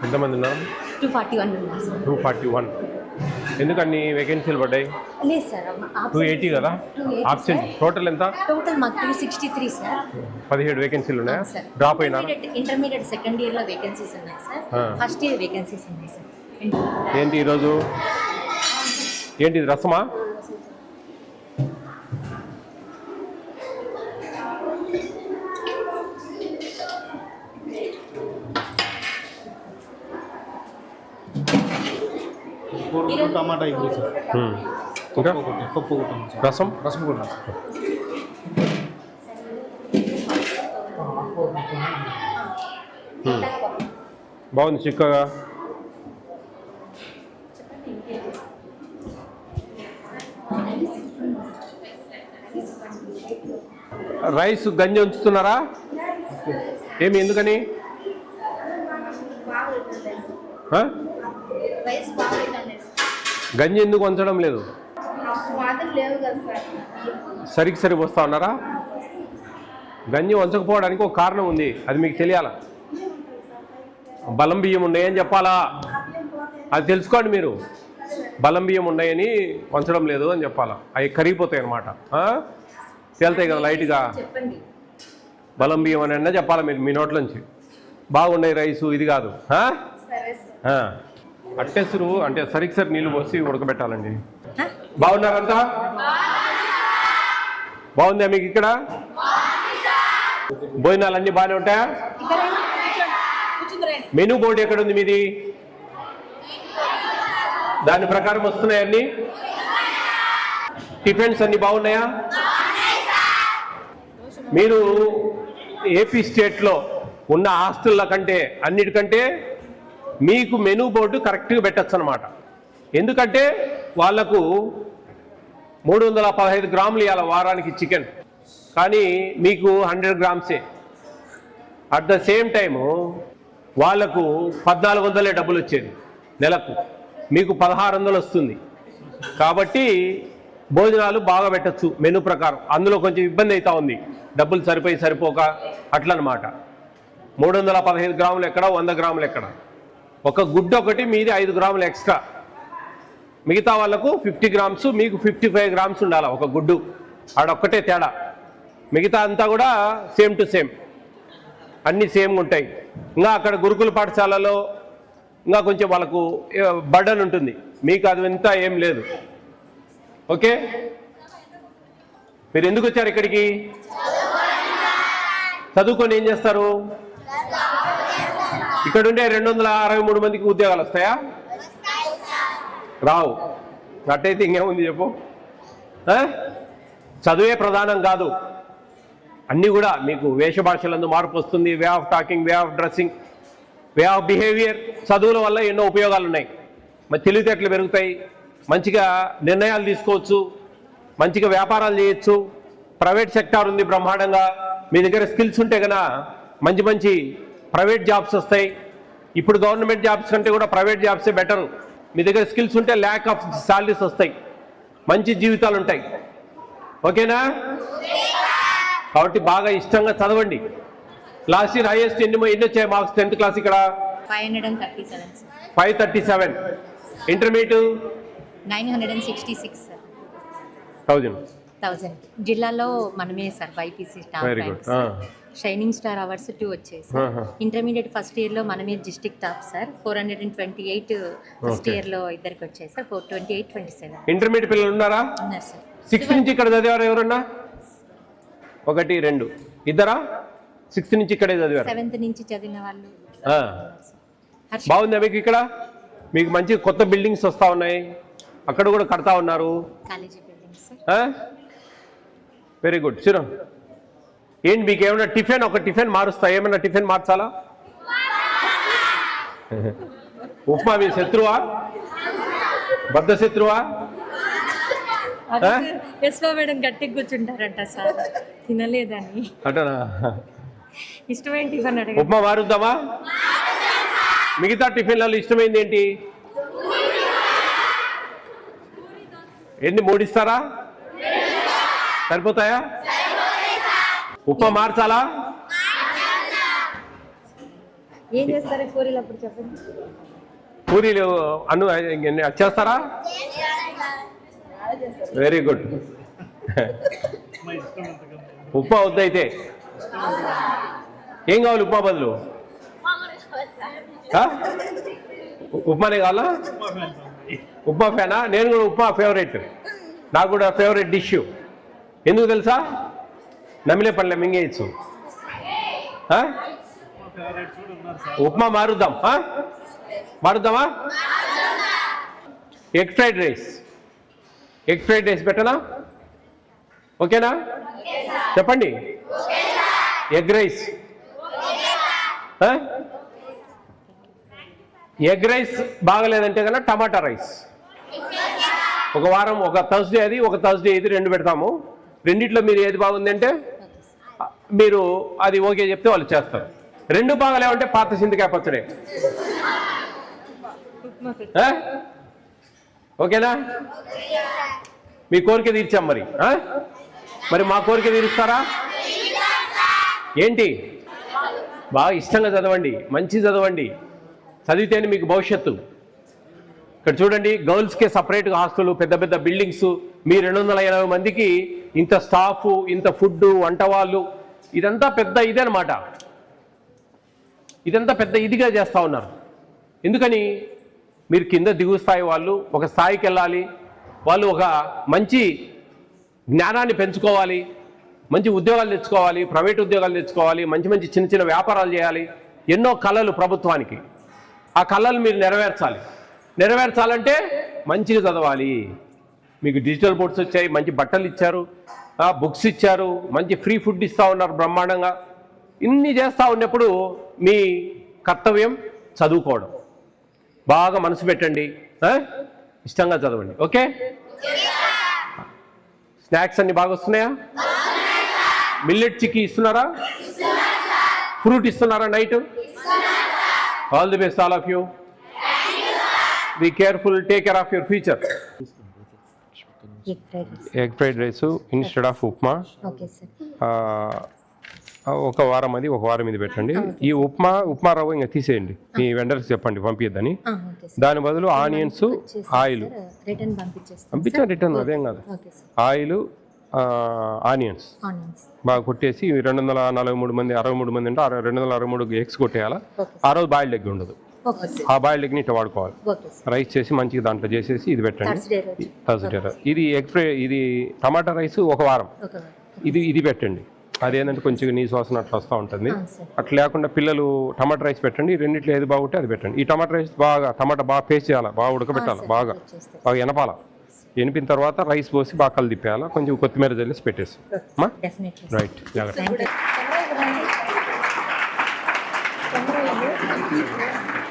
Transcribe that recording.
ఎంతమంది ఉన్నారు? 241 ఉన్నారు సార్. 241. ఎందుకని వేకెన్సీలు పడ్డాయి? లేదు సార్, 280 కదా ఆబ్సెంట్. టోటల్ ఎంత? టోటల్ మాకు 263 సార్. 17 వేకెన్సీలు ఉన్నాయా? సార్ డ్రాప్ అయినా? ఇంటర్మీడియట్ సెకండ్ ఇయర్లో వేకెన్సీస్ ఉన్నాయి సార్, ఫస్ట్ ఇయర్ వేకెన్సీస్ ఉన్నాయి సార్. ఏంటి ఈరోజు ఏంటి ఇది రసమా? టమాటా ఇడ్లీ సార్. ఇంకా పప్పు రసం రసం కూడా బాగుంది చిక్కగా. రైస్ గంజి ఉంచుతున్నారా? ఏమి ఎందుకని? గంజి ఎందుకు ఉంచడం లేదు? సరికి సరి వస్తా ఉన్నారా? గంజి వంచకపోవడానికి ఒక కారణం ఉంది, అది మీకు తెలియాలా? బలం బియ్యం ఉన్నాయని చెప్పాలా? అది తెలుసుకోండి మీరు. బలం బియ్యం ఉన్నాయని వంచడం లేదు అని చెప్పాలా. అవి కరిగిపోతాయి అన్నమాట, తేలుతాయి కదా లైట్గా. బలం బియ్యం అని అన్నా చెప్పాలా మీరు మీ నోట్లోంచి. బాగున్నాయి రైసు ఇది కాదు. అట్టేసరు అంటే సరికి సరి నీళ్ళు పోసి ఉడకబెట్టాలండి. బాగున్నారంతా? బాగుందా మీకు ఇక్కడ? భోజనాలు అన్నీ బాగానే ఉంటాయా? మెనూ బోర్డు ఎక్కడ ఉంది మీది? దాని ప్రకారం వస్తున్నాయి అన్ని? టిఫిన్స్ అన్ని బాగున్నాయా? మీరు ఏపీ స్టేట్లో ఉన్న హాస్టళ్ళ కంటే అన్నిటికంటే మీకు మెనూ బోర్డు కరెక్ట్గా పెట్టచ్చు అన్నమాట. ఎందుకంటే వాళ్లకు 315 గ్రాములు ఇవ్వాలి వారానికి చికెన్, కానీ మీకు 100 గ్రామ్సే. అట్ ద సేమ్ టైము వాళ్లకు 1400 డబ్బులు వచ్చేది నెలకు, మీకు 1600 వస్తుంది. కాబట్టి భోజనాలు బాగా పెట్టచ్చు మెనూ ప్రకారం. అందులో కొంచెం ఇబ్బంది అవుతా ఉంది, డబ్బులు సరిపోక అట్లనమాట. 315 గ్రాములు ఎక్కడ, 100 గ్రాములు ఎక్కడ. ఒక గుడ్డు ఒకటి మీది 5 గ్రాములు ఎక్స్ట్రా. మిగతా వాళ్ళకు 50 గ్రామ్స్, మీకు 55 గ్రామ్స్ ఉండాలి ఒక గుడ్డు. ఆడొక్కటే తేడా, మిగతా అంతా కూడా సేమ్ టు సేమ్, అన్నీ సేమ్గా ఉంటాయి. ఇంకా అక్కడ గురుకుల పాఠశాలలో ఇంకా కొంచెం వాళ్ళకు బర్డన్ ఉంటుంది, మీకు అది అంతా ఏం లేదు. ఓకే, మీరు ఎందుకు వచ్చారు ఇక్కడికి? చదువుకొని ఏం చేస్తారు? ఇక్కడ ఉండే 263 మందికి ఉద్యోగాలు వస్తాయా? రావు. అట్టయితే ఇంకేముంది చెప్పు? చదువే ప్రధానం కాదు, అన్నీ కూడా మీకు వేషభాషలందు మార్పు వస్తుంది. Way of talking, way of dressing, way of behaviour. చదువుల వల్ల ఎన్నో ఉపయోగాలు ఉన్నాయి. మరి తెలివితేటలు పెరుగుతాయి, మంచిగా నిర్ణయాలు తీసుకోవచ్చు, మంచిగా వ్యాపారాలు చేయొచ్చు. ప్రైవేట్ సెక్టార్ ఉంది బ్రహ్మాండంగా. మీ దగ్గర స్కిల్స్ ఉంటే కనుక మంచి మంచి ప్రైవేట్ జాబ్స్ వస్తాయి. ఇప్పుడు గవర్నమెంట్ జాబ్స్ కంటే కూడా ప్రైవేట్ జాబ్సే బెటరు. మీ దగ్గర స్కిల్స్ ఉంటే ల్యాక్ ఆఫ్ శాలరీస్ వస్తాయి, మంచి జీవితాలు ఉంటాయి. ఓకేనా? కాబట్టి బాగా ఇష్టంగా చదవండి. లాస్ట్ ఇయర్ హైయెస్ట్ ఎన్ని వచ్చాయి మార్క్స్ 10th క్లాస్ ఇక్కడ? 537. ఇంటర్మీడియట్ 966 1000. జిల్లాలో మనమే sir BiPC top. Shining star awards 2 వచ్చాయి సార్. ఇంటర్మీడియట్ ఫస్ట్ ఇయర్లో మనమే డిస్ట్రిక్ట్ టాప్ సార్. 428 ఫస్ట్ ఇయర్లో ఇద్దరికి వచ్చాయి సార్. 428, 27. ఇంటర్మీడియట్ పిల్లలు ఉన్నారా? ఉన్నారు సార్. 6th నుంచి ఇక్కడ చదివారు ఎవరన్నా? 1, 2 ఇద్దరా? 6th నుంచి ఇక్కడే చదివారు. 7th నుంచి చదివిన వాళ్ళు. బాగుందా మీకు ఇక్కడ? మీకు మంచి కొత్త బిల్డింగ్స్ వస్తూ ఉన్నాయి, అక్కడ కూడా కడతా ఉన్నారు. College buildings. Very good. చిరం ఏంటి మీకు ఏమైనా టిఫిన్, ఒక టిఫిన్ మారుస్తా? ఏమైనా టిఫిన్ మార్చాలా? ఉప్మా మీ శత్రువా? బద్ధ శత్రువా? మేడం గట్టిగా కూర్చుంటారంట సార్, తినలేదని. అటనా? ఇష్టమైన టిఫిన్ అడగ. ఉప్మా మారుద్దామా? మిగతా టిఫిన్లలో ఇష్టమైంది ఏంటి? ఎన్ని 3 ఇస్తారా? సరిపోతాయా? ఉప్మా మార్చాలా? ఏం చేస్తారు పూరీలు అప్పుడు చెప్పండి. పూరీలు చేస్తారా? Very good. ఉప్మా వద్దయితే ఏం కావాలి? ఉప్మా బదులు ఉప్మానే కావాలా? ఉప్మా ఫ్యానా? నేను కూడా ఉప్మా ఫేవరెట్. నాకు కూడా ఫేవరెట్ డిష్. ఎందుకు తెలుసా? నమిలే పండ్లే మింగేయచ్చు. ఉప్మా మారుద్దామా? ఎగ్ ఫ్రైడ్ రైస్ పెట్టనా? ఓకేనా? చెప్పండి. Egg rice. ఎగ్ రైస్ బాగలేదంటే కన్నా టమాటా రైస్ ఒక వారం, ఒక థర్స్డే అది, ఒక థర్స్డే ఇది, 2 పెడతాము. రెండిట్లో మీరు ఏది బాగుంది అంటే మీరు అది ఓకే చెప్తే వాళ్ళు చేస్తారు. 2 బాగలేవంటే పాత చింతకాయ పచ్చడే. ఓకేనా? మీ కోరిక తీర్చాం. మరి మా కోరిక తీరుస్తారా? ఏంటి? బాగా ఇష్టంగా చదవండి, మంచి చదవండి. చదివితేనే మీకు భవిష్యత్తు. ఇక్కడ చూడండి, గర్ల్స్కే సపరేట్గా హాస్టల్, పెద్ద పెద్ద బిల్డింగ్స్. మీ 280 మందికి ఇంత స్టాఫ్, ఇంత ఫుడ్, వంట వాళ్ళు, ఇదంతా పెద్ద ఇదనమాట. ఇదంతా పెద్ద ఇదిగా చేస్తూ ఉన్నారు. ఎందుకని? మీరు కింద దిగువ స్థాయి వాళ్ళు ఒక స్థాయికి వెళ్ళాలి. వాళ్ళు ఒక మంచి జ్ఞానాన్ని పెంచుకోవాలి, మంచి ఉద్యోగాలు తెచ్చుకోవాలి, ప్రైవేట్ ఉద్యోగాలు తెచ్చుకోవాలి, మంచి మంచి చిన్న చిన్న వ్యాపారాలు చేయాలి. ఎన్నో కళలు ప్రభుత్వానికి. ఆ కళలు మీరు నెరవేర్చాలంటే మంచిగా చదవాలి. మీకు డిజిటల్ బోర్డ్స్ వచ్చాయి, మంచి బట్టలు ఇచ్చారు, బుక్స్ ఇచ్చారు, మంచి ఫ్రీ ఫుడ్ ఇస్తూ ఉన్నారు బ్రహ్మాండంగా. ఇన్ని చేస్తూ ఉన్నప్పుడు మీ కర్తవ్యం చదువుకోవడం. బాగా మనసు పెట్టండి, ఇష్టంగా చదవండి. ఓకే? స్నాక్స్ అన్ని బాగా వస్తున్నాయా? మిల్లెట్ చిక్కీ ఇస్తున్నారా? ఫ్రూట్ ఇస్తున్నారా night? All the best all of you. Be careful, take care of your future. Egg fried rice instead of upma. ఒక వారం అది, ఒక వారం ఇది పెట్టండి. ఈ ఉప్మా రవ్వ ఇంకా తీసేయండి, మీ వెండర్స్ చెప్పండి పంపిద్దని. దాని బదులు ఆనియన్స్, ఆయిల్ పంపించా. రిటర్న్ అదేం కాదు. ఆయిల్, ఆనియన్స్ బాగా కొట్టేసి 243 మంది 63 మంది అంటే 263 ఎగ్స్ కొట్టేయాలా. ఆ రోజు బాయిల్డ్ ఎగ్ ఉండదు. ఆ బాయిల్డ్ ఎగ్ని ఇట్లా వాడుకోవాలి. రైస్ చేసి మంచిగా దాంట్లో చేసేసి ఇది పెట్టండి. థర్స్డే ఇది ఎగ్ ఫ్రై, ఇది టమాటా రైస్ ఒక వారం ఇది పెట్టండి. అదేంటంటే కొంచెం నీ వాసన అట్లా వస్తూ ఉంటుంది. అట్లా లేకుండా పిల్లలు టమాటా రైస్ పెట్టండి. రెండిట్లో ఏది బాగుంటే అది పెట్టండి. ఈ టమాటా రైస్ టమాటా బాగా పేస్ట్ చేయాలి, బాగా ఉడకబెట్టాలి, బాగా ఎనపాల. ఎనిపిన తర్వాత రైస్ పోసి బాగా కలు తిప్పేయాలి. కొంచెం కొత్తిమీర జల్లేసి పెట్టేసి. రైట్, జాగ్రత్త.